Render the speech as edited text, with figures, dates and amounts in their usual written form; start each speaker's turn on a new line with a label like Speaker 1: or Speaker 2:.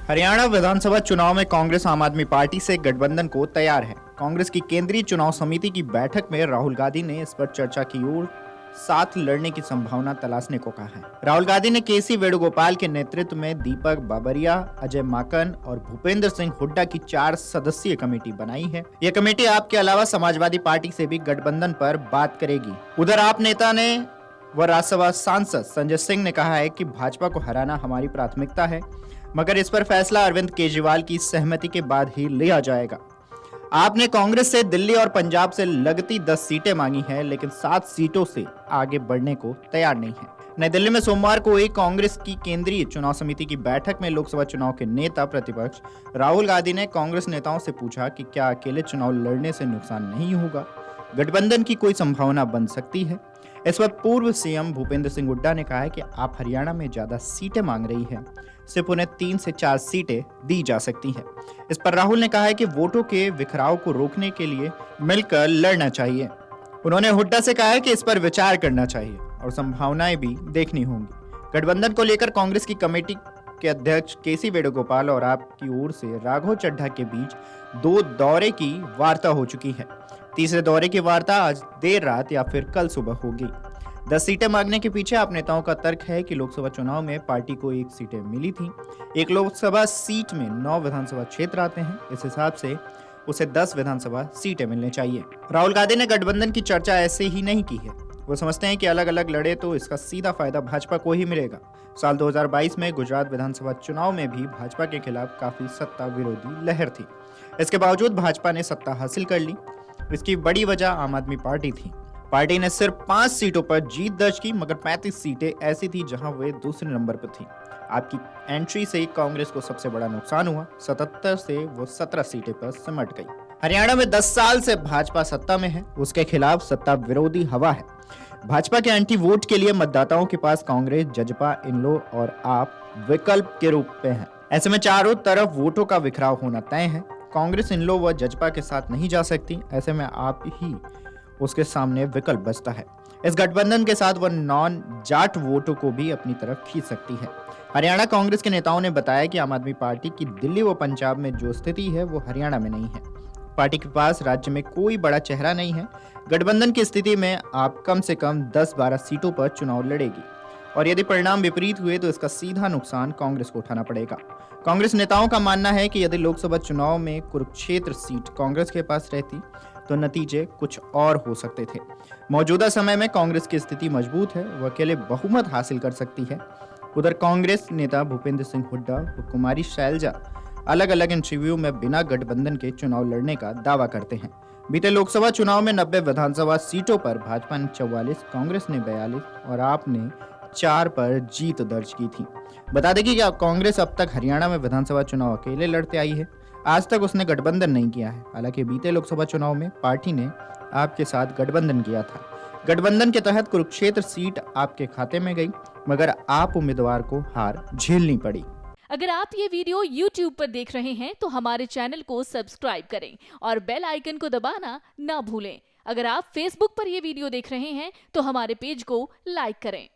Speaker 1: हरियाणा विधानसभा चुनाव में कांग्रेस आम आदमी पार्टी से गठबंधन को तैयार है। कांग्रेस की केंद्रीय चुनाव समिति की बैठक में राहुल गांधी ने इस पर चर्चा की और साथ लड़ने की संभावना तलाशने को कहा है। राहुल गांधी ने केसी वेणुगोपाल के नेतृत्व में दीपक बाबरिया, अजय माकन और भूपेंद्र सिंह हुड्डा की 4 सदस्यीय कमेटी बनाई है। यह कमेटी आप के अलावा समाजवादी पार्टी से भी गठबंधन पर बात करेगी। उधर आप नेता ने व राज्यसभा सांसद संजय सिंह ने कहा है कि भाजपा को हराना हमारी प्राथमिकता है, मगर इस पर फैसला अरविंद केजरीवाल की सहमति के बाद ही लिया जाएगा। आपने कांग्रेस से दिल्ली और पंजाब से लगती 10 सीटें मांगी हैं, लेकिन 7 सीटों से आगे बढ़ने को तैयार नहीं है। नई दिल्ली में सोमवार को हुई कांग्रेस की केंद्रीय चुनाव समिति की बैठक में लोकसभा चुनाव के नेता प्रतिपक्ष राहुल गांधी ने कांग्रेस नेताओं से पूछा कि क्या अकेले चुनाव लड़ने से नुकसान नहीं होगा, गठबंधन की कोई संभावना बन सकती है। इस वक्त पूर्व सीएम भूपेंद्र सिंह हुड्डा ने कहा है कि आप हरियाणा में ज्यादा सीटें मांग रही हैं, सिर्फ उन्हें 3 से 4 सीटें दी जा सकती हैं। इस पर राहुल ने कहा है कि वोटों के बिखराव को रोकने के लिए मिलकर लड़ना चाहिए। उन्होंने हुड्डा से कहा है कि इस पर विचार करना चाहिए और संभावनाएं भी देखनी होंगी। गठबंधन को लेकर कांग्रेस की कमेटी के अध्यक्ष केसी वेणुगोपाल और आप की ओर से राघव चड्ढा के बीच 2 दौरे की वार्ता हो चुकी है। तीसरे दौरे की वार्ता आज देर रात या फिर कल सुबह होगी। 10 सीटें मांगने के पीछे आप नेताओं का तर्क है कि लोकसभा चुनाव में पार्टी को 1 सीटें मिली थी। एक लोकसभा सीट में 9 विधानसभा क्षेत्र आते हैं, इस हिसाब से उसे 10 विधानसभा सीटें मिलनी चाहिए। राहुल गांधी ने गठबंधन की चर्चा ऐसे ही नहीं की है। वो समझते हैं कि अलग अलग लड़े तो इसका सीधा फायदा भाजपा को ही मिलेगा। साल 2022 में गुजरात विधानसभा चुनाव में भी भाजपा के खिलाफ काफी सत्ता विरोधी लहर थी। इसके बावजूद भाजपा ने सत्ता हासिल कर ली। इसकी बड़ी वजह आम आदमी पार्टी थी। पार्टी ने सिर्फ 5 सीटों पर जीत दर्ज की, मगर 35 सीटें ऐसी थी जहां वे दूसरे नंबर पर थी। आपकी एंट्री से कांग्रेस को सबसे बड़ा नुकसान हुआ। 77 से वो 17 सीटें पर सिमट गई। हरियाणा में 10 साल से भाजपा सत्ता में है, उसके खिलाफ सत्ता विरोधी हवा है। भाजपा के एंटी वोट के लिए मतदाताओं के पास कांग्रेस, जजपा, इनलो और आप विकल्प के रूप में है। ऐसे में चारों तरफ वोटों का बिखराव होना तय है। कांग्रेस इनलो व जजपा के साथ नहीं जा सकती, ऐसे में आप ही उसके सामने विकल्प बचता है। इस गठबंधन के साथ वह नॉन जाट वोटों को भी अपनी तरफ खींच सकती है। हरियाणा कांग्रेस के नेताओं ने बताया कि आम आदमी पार्टी की दिल्ली व पंजाब में जो स्थिति है वो हरियाणा में नहीं है। पार्टी के पास राज्य में कोई बड़ा चेहरा नहीं है। गठबंधन की स्थिति में आप कम से कम 10-12 सीटों पर चुनाव लड़ेगी और यदि परिणाम विपरीत हुए तो इसका सीधा नुकसान कांग्रेस को उठाना पड़ेगा। कांग्रेस नेताओं का मानना है कि यदि लोकसभा चुनाव में कुरुक्षेत्र सीट कांग्रेस के पास रहती तो नतीजे कुछ और हो सकते थे। मौजूदा समय में कांग्रेस की स्थिति मजबूत है, वह अकेले बहुमत हासिल कर सकती है। उधर कांग्रेस नेता भूपेंद्र सिंह हुड्डा व कुमारी शैलजा अलग अलग इंटरव्यू में बिना गठबंधन के चुनाव लड़ने का दावा करते हैं। बीते लोकसभा चुनाव में 90 विधानसभा सीटों पर भाजपा ने 44, कांग्रेस ने 42 और आप ने 4 पर जीत दर्ज की थी। बता दें कि कांग्रेस अब तक हरियाणा में विधानसभा चुनाव अकेले लड़ते आई है। आज तक उसने गठबंधन नहीं किया है। हालांकि बीते लोकसभा चुनाव में पार्टी ने आपके साथ गठबंधन किया था। गठबंधन के तहत कुरुक्षेत्र सीट आपके खाते में गई, मगर आप उम्मीदवार को हार झेलनी पड़ी।
Speaker 2: अगर आप ये वीडियो YouTube पर देख रहे हैं तो हमारे चैनल को सब्सक्राइब करें और बेल आइकन को दबाना ना भूलें। अगर आप Facebook पर ये वीडियो देख रहे हैं तो हमारे पेज को लाइक करें।